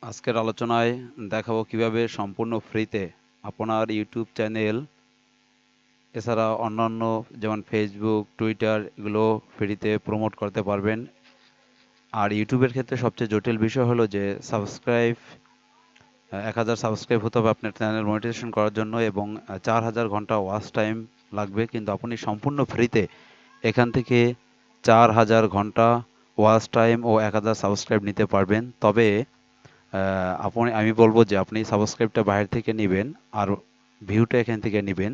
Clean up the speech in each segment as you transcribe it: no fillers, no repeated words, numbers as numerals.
আজকের আলোচনায় দেখাবো কিভাবে সম্পূর্ণ ফ্রিতে আপনার ইউটিউব চ্যানেল এছাড়া অন্যান্য যেমন ফেসবুক টুইটার এগুলো ফ্রিতে প্রমোট করতে পারবেন। আর ইউটিউবের ক্ষেত্রে সবচেয়ে জটিল বিষয় হলো যে সাবস্ক্রাইব 1000 সাবস্ক্রাইব হতে হবে আপনার চ্যানেল মনিটাইজেশন করার জন্য এবং 4000 ঘন্টা ওয়াচ টাইম লাগবে, কিন্তু আপনি সম্পূর্ণ ফ্রিতে এখান থেকে 4000 ঘন্টা ওয়াচ টাইম ও 1000 সাবস্ক্রাইব নিতে পারবেন। তবে আমি বলবো যে আপনি সাবস্ক্রাইবটা বাইরে থেকে নেবেন আর ভিউটা এখান থেকে নেবেন,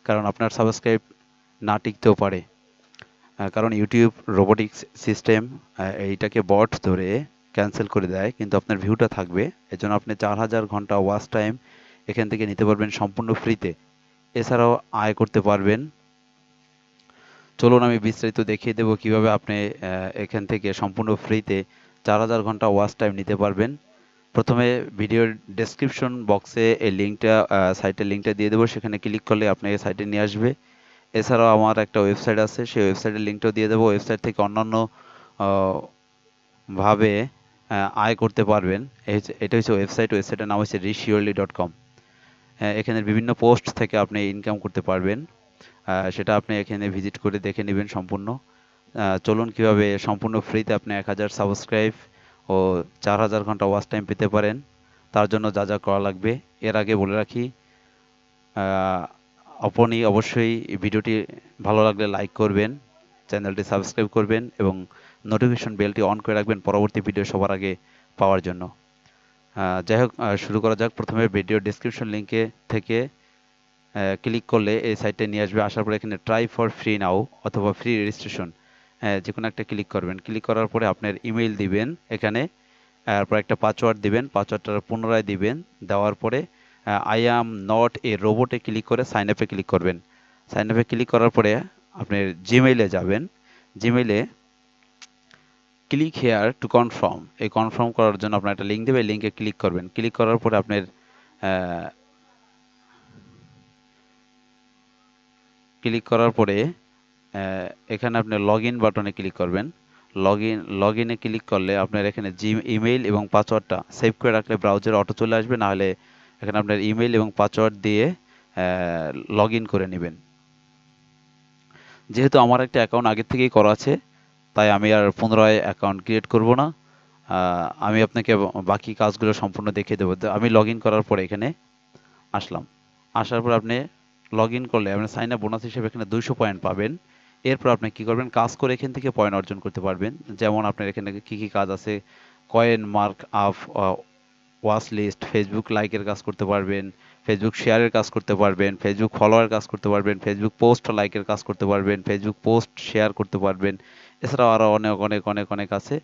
কারণ আপনার সাবস্ক্রাইব না টিকতেও পারে। কারণ ইউটিউব রোবোটিক্স সিস্টেম এইটাকে বট ধরে ক্যান্সেল করে দেয়, কিন্তু আপনার ভিউটা থাকবে। এজন্য আপনি 4000 ঘন্টা ওয়াচ টাইম এখান থেকে নিতে পারবেন সম্পূর্ণ ফ্রিতে। এছাড়াও আয় করতে পারবেন। চলুন আমি বিস্তারিত দেখিয়ে দেবো কিভাবে আপনি এখান থেকে সম্পূর্ণ ফ্রিতে 4000 ঘন্টা ওয়াচ টাইম নিতে পারবেন। প্রথমে ভিডিওর ডেসক্রিপশন বক্সে এই লিঙ্কটা সাইটের লিঙ্কটা দিয়ে দেবো, সেখানে ক্লিক করলে আপনাকে সাইটে নিয়ে আসবে। এছাড়াও আমার একটা ওয়েবসাইট আছে, সেই ওয়েবসাইটের লিঙ্কটাও দিয়ে দেবো। ওয়েবসাইট থেকে অন্যান্য আহ, ভাবে আয় করতে পারবেন। এটা হচ্ছে ওয়েবসাইটের নাম হচ্ছে rissurely.com। এখানে বিভিন্ন পোস্ট থেকে আপনি ইনকাম করতে পারবেন। সেটা আপনি এখানে ভিজিট করে দেখে নেবেন সম্পূর্ণ। চলুন কিভাবে সম্পূর্ণ ফ্রিতে আপনি 1000 সাবস্ক্রাইব ও 4000 ঘন্টা ওয়াচ টাইম পেতে পারেন। তার জন্য যা যা করা লাগবে এর আগে বলে রাখি, আপনি অবশ্যই ভিডিওটি ভালো লাগলে লাইক করবেন, চ্যানেলটি সাবস্ক্রাইব করবেন এবং নোটিফিকেশন বেলটি অন করে রাখবেন পরবর্তী ভিডিও সবার আগে পাওয়ার জন্য। যাই হোক, শুরু করা যাক। প্রথমে ভিডিও ডেসক্রিপশন লিঙ্কে থেকে ক্লিক করলে এই সাইটে নিয়ে আসবে। আসার পরে এখানে ট্রাই ফর ফ্রি নাও অথবা ফ্রি রেজিস্ট্রেশন যে কোনো একটা ক্লিক করবেন। ক্লিক করার পরে আপনার ইমেইল দিবেন এখানে, তারপর একটা পাসওয়ার্ড দিবেন, পাসওয়ার্ডটা পুনরায় দিবেন। দেওয়ার পরে আই অ্যাম নট এ রোবটে ক্লিক করে সাইন আপে ক্লিক করবেন। সাইন আপে ক্লিক করার পরে আপনার জিমেইলে যাবেন। জিমেইলে ক্লিক হেয়ার টু কনফার্ম, এই কনফার্ম করার জন্য আপনার একটা লিঙ্ক দেবে, লিঙ্কে ক্লিক করবেন। ক্লিক করার পরে আপনার ক্লিক করার পরে এখানে আপনি লগ ইন বাটনে ক্লিক করবেন। লগ ইনে ক্লিক করলে আপনার এখানে ইমেইল এবং পাসওয়ার্ডটা সেভ করে রাখলে ব্রাউজারে অটো চলে আসবে, না হলে এখানে আপনার ইমেইল এবং পাসওয়ার্ড দিয়ে লগ ইন করে নেবেন। যেহেতু আমার একটা অ্যাকাউন্ট আগের থেকেই করা আছে, তাই আমি আর পুনরায় অ্যাকাউন্ট ক্রিয়েট করব না। আমি আপনাকে বাকি কাজগুলো সম্পূর্ণ দেখিয়ে দেবো। তো আমি লগ ইন করার পরে এখানে আসলাম। আসার পর আপনি লগ ইন করলে আপনি সাইন আপ বোনাস হিসেবে এখানে 200 পয়েন্ট পাবেন। এরপর আপনি কী করবেন, কাজ করে এখান থেকে পয়েন্ট অর্জন করতে পারবেন। যেমন আপনার এখানে কী কী কাজ আছে, coin mark up, watch list, Facebook লাইকের কাজ করতে পারবেন, ফেসবুক শেয়ারের কাজ করতে পারবেন, ফেসবুক ফলোয়ার কাজ করতে পারবেন, ফেসবুক পোস্ট লাইকের কাজ করতে পারবেন, ফেসবুক পোস্ট শেয়ার করতে পারবেন। এছাড়াও আরও অনেক অনেক অনেক অনেক আছে,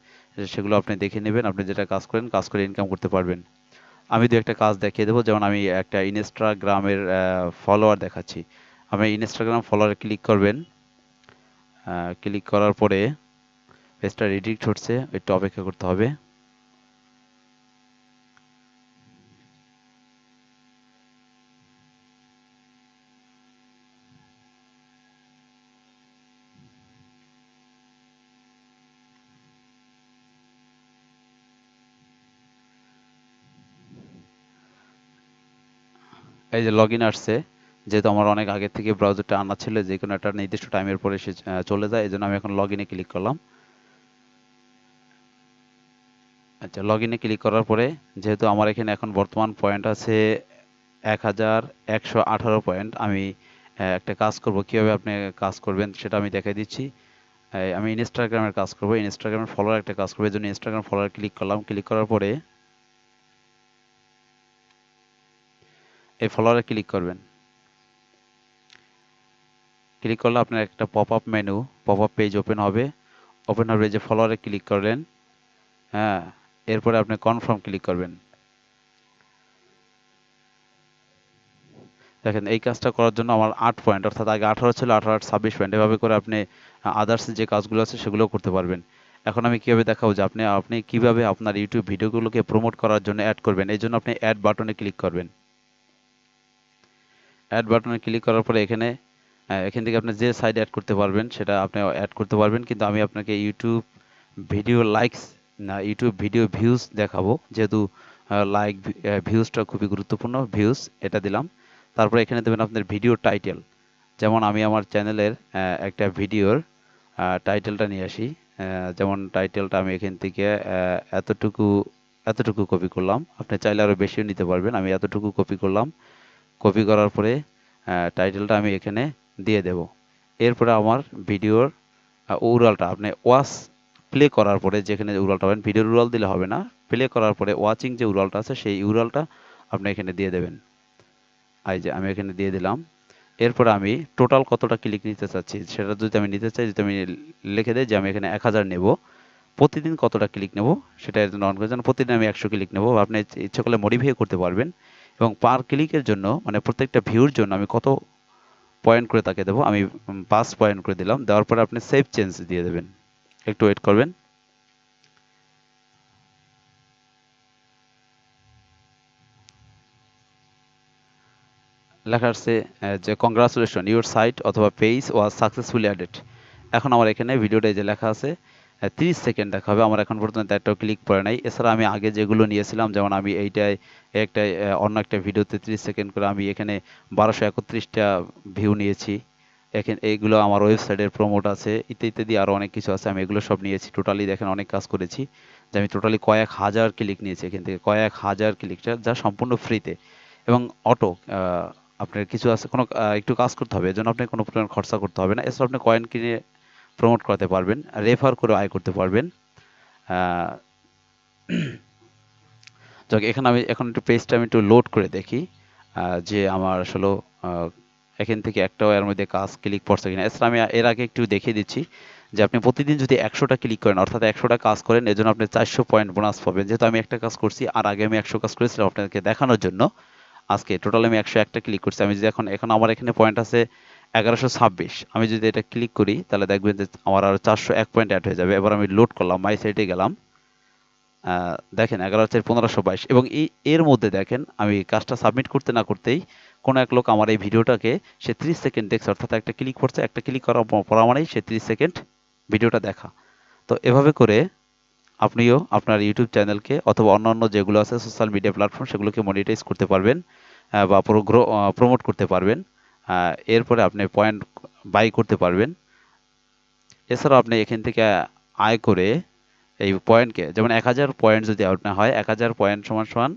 সেগুলো আপনি দেখে নেবেন। আপনি যেটা কাজ করেন, কাজ করে ইনকাম করতে পারবেন। আমি দু একটা কাজ দেখিয়ে দেবো। যেমন আমি একটা ইনস্টাগ্রামের ফলোয়ার দেখাচ্ছি। আপনি ইনস্টাগ্রাম ফলোয়ারে ক্লিক করবেন। ক্লিক করার পরে পেজটা রিডিক্ট হচ্ছে, একটু অপেক্ষা করতে হবে। এই যে লগ ইন আসছে। যেহেতু আমার অনেক আগে থেকে ব্রাউজারটা আনা ছিল, যে কোনো একটা নির্দিষ্ট টাইমের পরে সে চলে যায়, এই জন্য আমি এখন লগ ইনে ক্লিক করলাম। আচ্ছা, লগ ইনে ক্লিক করার পরে যেহেতু আমার এখানে এখন বর্তমান পয়েন্ট আছে 1118 পয়েন্ট, আমি একটা কাজ করব। কীভাবে আপনি কাজ করবেন সেটা আমি দেখাই দিচ্ছি। আমি ইনস্টাগ্রামের কাজ করব, ইনস্টাগ্রামের ফলোয়ার একটা কাজ করবো। এই জন্য ইনস্টাগ্রাম ফলোয়ার ক্লিক করলাম। ক্লিক করার পরে এই ফলোয়ারে ক্লিক করবেন। ক্লিক করলে আপনার একটা পপ আপ পেজ ওপেন হবে। যে ফলোয়ারে ক্লিক করলেন, হ্যাঁ, এরপরে আপনি কনফার্ম ক্লিক করবেন। দেখেন, এই কাজটা করার জন্য আমার 8 পয়েন্ট, অর্থাৎ আগে 18 ছিল, 18 26 পয়েন্ট। এভাবে করে আপনি আদার্স যে কাজগুলো আছে সেগুলোও করতে পারবেন। এখন আমি কীভাবে দেখাবো যে আপনি কীভাবে আপনার ইউটিউব ভিডিওগুলোকে প্রমোট করার জন্য অ্যাড করবেন। এই জন্য আপনি অ্যাড বাটনে ক্লিক করবেন। অ্যাড বাটনে ক্লিক করার পরে এখান থেকে আপনি যে সাইড অ্যাড করতে পারবেন সেটা আপনি অ্যাড করতে পারবেন, কিন্তু আমি আপনাকে ইউটিউব ভিডিও লাইকস না ইউটিউব ভিডিও ভিউজ দেখাবো। যেহেতু লাইক, ভিউজটা খুবই গুরুত্বপূর্ণ, ভিউজ এটা দিলাম। তারপরে এখানে দেবেন আপনার ভিডিও টাইটেল। যেমন আমি আমার চ্যানেলের একটা ভিডিওর টাইটেলটা নিয়ে আসি। যেমন টাইটেলটা আমি এখান থেকে এতটুকু এতটুকু কপি করলাম। আপনি চাইলে আরও বেশিও নিতে পারবেন। আমি এতটুকু কপি করলাম। কপি করার পরে টাইটেলটা আমি এখানে দিয়ে দেব। এরপরে আমার ভিডিওর উরালটা আপনি প্লে করার পরে যেখানে উরালটা পাবেন, ভিডিওর উরাল দিলে হবে না, প্লে করার পরে ওয়াচিং যে উরালটা আছে সেই উরালটা আপনি এখানে দিয়ে দেবেন। এই যে আমি এখানে দিয়ে দিলাম। এরপরে আমি টোটাল কতটা ক্লিক নিতে চাচ্ছি সেটা যদি আমি নিতে চাই, যদি আমি লিখে দিই যে আমি এখানে 1000 নেব, প্রতিদিন কতটা ক্লিক নেব সেটা এর জন্য অন করে দেন। প্রতিদিন আমি 100 ক্লিক নেব। আপনি ইচ্ছে করলে মডিফাই করতে পারবেন। এবং পার ক্লিকের জন্য মানে প্রত্যেকটা ভিউর জন্য আমি কত পয়েন্ট করে তাকে দেবো, আমি 5 পয়েন্ট করে দিলাম। দেওয়ার পরে আপনি সেভ চেঞ্জ দিয়ে দেবেন। একটু ওয়েট করবেন। লেখা আসছে যে কংগ্রাচুলেশন, ইউর সাইট অথবা পেজ ওয়াজ সাকসেসফুলি অ্যাডেড। এখন আমার এখানে ভিডিওটা যে লেখা আছে 30 সেকেন্ড দেখাবে। আমার এখন পর্যন্ত একটাও ক্লিক পড়ে নাই। এছাড়া আমি আগে যেগুলো নিয়েছিলাম, যেমন আমি এইটায় একটা অন্য একটা ভিডিওতে 30 সেকেন্ড করে আমি এখানে 1231টা ভিউ নিয়েছি। এখানে এইগুলো আমার ওয়েবসাইটের প্রমোট আছে, ইত্যাদি আরও অনেক কিছু আছে। আমি এগুলো সব নিয়েছি। টোটালি দেখেন অনেক কাজ করেছি। যে আমি টোটালি কয়েক হাজার ক্লিক নিয়েছি এখান থেকে, কয়েক হাজার ক্লিকটা, যা সম্পূর্ণ ফ্রিতে এবং অটো। আপনার কিছু আছে কোনো একটু কাজ করতে হবে, এজন্য আপনাকে কোনো পরিমাণ খরচা করতে হবে না। এছাড়া আপনি কয়েন কিনে প্রমোট করতে পারবেন, রেফার করে আয় করতে পারবেন। আহ, যাক, এখানে আমি এখন একটু পেজটা আমি একটু লোড করে দেখি যে আমার আসলে এখান থেকে একটাও এর মধ্যে কাজ ক্লিক পড়ছে কিনা। এছাড়া আমি এর আগে একটু দেখিয়ে দিচ্ছি যে আপনি প্রতিদিন যদি 100টা ক্লিক করেন, অর্থাৎ 100টা কাজ করেন, এজন্য আপনি 400 পয়েন্ট বোনাস পাবেন। যেহেতু আমি একটা কাজ করছি আর আগে আমি 100 কাজ করেছিলাম আপনাদেরকে দেখানোর জন্য, আজকে টোটাল আমি 101টা ক্লিক করছি। আমি যদি এখন আমার এখানে পয়েন্ট আছে 1126। আমি যদি এটা ক্লিক করি তাহলে দেখবেন যে আমার আরো 401 পয়েন্ট অ্যাড হয়ে যাবে। এবার আমি লোড করলাম, মাই সাইটে গেলাম। দেখেন 11/4/1522। এবং এর মধ্যে দেখেন আমি কাজটা সাবমিট করতে না করতেই কোনো এক লোক আমার এই ভিডিওটাকে সে 30 সেকেন্ড দেখছে, অর্থাৎ একটা ক্লিক করছে, একটা ক্লিক করার পর মানেই সে 30 সেকেন্ড ভিডিওটা দেখা। তো এভাবে করে আপনিও আপনার ইউটিউব চ্যানেলকে অথবা অন্যান্য যেগুলো আছে সোশ্যাল মিডিয়া প্ল্যাটফর্ম সেগুলোকে মনিটাইজ করতে পারবেন বা প্রমোট করতে পারবেন। এরপরে আপনি পয়েন্ট বাই করতে পারবেন। এছাড়াও আপনি এখান থেকে আয় করে এই পয়েন্টকে, যেমন 1000 পয়েন্ট যদি আপনার হয়, 1000 পয়েন্ট সমান সমান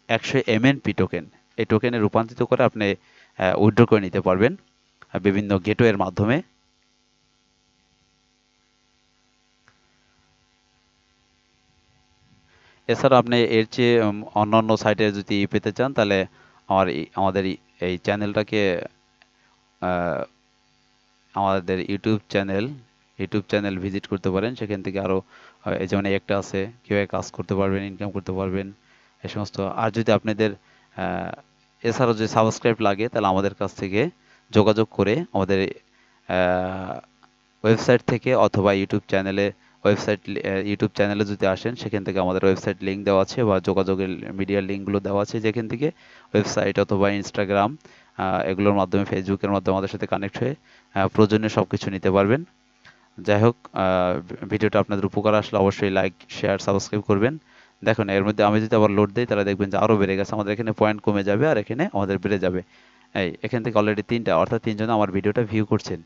100 এমএনপি টোকেন। এই টোকেনে রূপান্তরিত করে আপনি উইথড্র করে নিতে পারবেন বিভিন্ন গেটওয়ের মাধ্যমে। এছাড়া আপনি এর চেয়ে অন্যান্য সাইটে যদি পেতে চান তাহলে আমাদের এই চ্যানেলটাকে আমাদের ইউটিউব চ্যানেল ভিজিট করতে পারেন। সেখান থেকে আরও এই যেমন একটা আছে, কীভাবে কাজ করতে পারবেন, ইনকাম করতে পারবেন, এই সমস্ত। আর যদি আপনাদের এছাড়াও যদি সাবস্ক্রাইব লাগে তাহলে আমাদের কাছ থেকে যোগাযোগ করে আমাদের ওয়েবসাইট থেকে অথবা ইউটিউব চ্যানেলে যদি আসেন সেখান থেকে আমাদের ওয়েবসাইট লিঙ্ক দেওয়া আছে বা যোগাযোগের মিডিয়ার লিঙ্কগুলো দেওয়া আছে, যেখান থেকে ওয়েবসাইট অথবা ইনস্টাগ্রাম এগুলোর মাধ্যমে, ফেসবুকের মাধ্যমে আমাদের সাথে কানেক্ট হয়ে প্রয়োজনীয় সব কিছু নিতে পারবেন। যাই হোক, ভিডিওটা আপনাদের উপকার আসলে অবশ্যই লাইক, শেয়ার, সাবস্ক্রাইব করবেন। দেখুন এর মধ্যে আমি যদি আবার লোড দিই তাহলে দেখবেন যে আরও বেড়ে গেছে। আমাদের এখানে পয়েন্ট কমে যাবে আর এখানে আমাদের বেড়ে যাবে। এখান থেকে অলরেডি 3টা, অর্থাৎ 3 জন আমার ভিডিওটা ভিউ করছেন।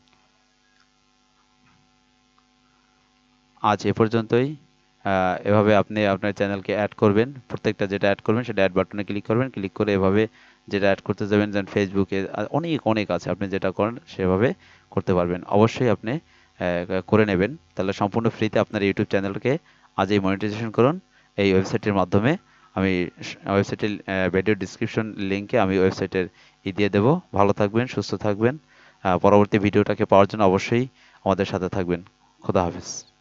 আজ এ পর্যন্তই। এভাবে আপনি আপনার চ্যানেলকে অ্যাড করবেন। প্রত্যেকটা যেটা অ্যাড করবেন সেটা অ্যাড বাটনে ক্লিক করবেন। ক্লিক করে এভাবে যেটা অ্যাড করতে যাবেন, যেন ফেসবুকে অনেক অনেক আছে, আপনি যেটা করেন সেভাবে করতে পারবেন। অবশ্যই আপনি করে নেবেন। তাহলে সম্পূর্ণ ফ্রিতে আপনার ইউটিউব চ্যানেলকে আজই মনিটাইজেশন করুন এই ওয়েবসাইটের মাধ্যমে। আমি ওয়েবসাইটের ভিডিও ডিসক্রিপশন লিঙ্কে আমি ওয়েবসাইটের দিয়ে দেবো। ভালো থাকবেন, সুস্থ থাকবেন। পরবর্তী ভিডিওটাকে পাওয়ার জন্য অবশ্যই আমাদের সাথে থাকবেন। খোদা হাফেজ।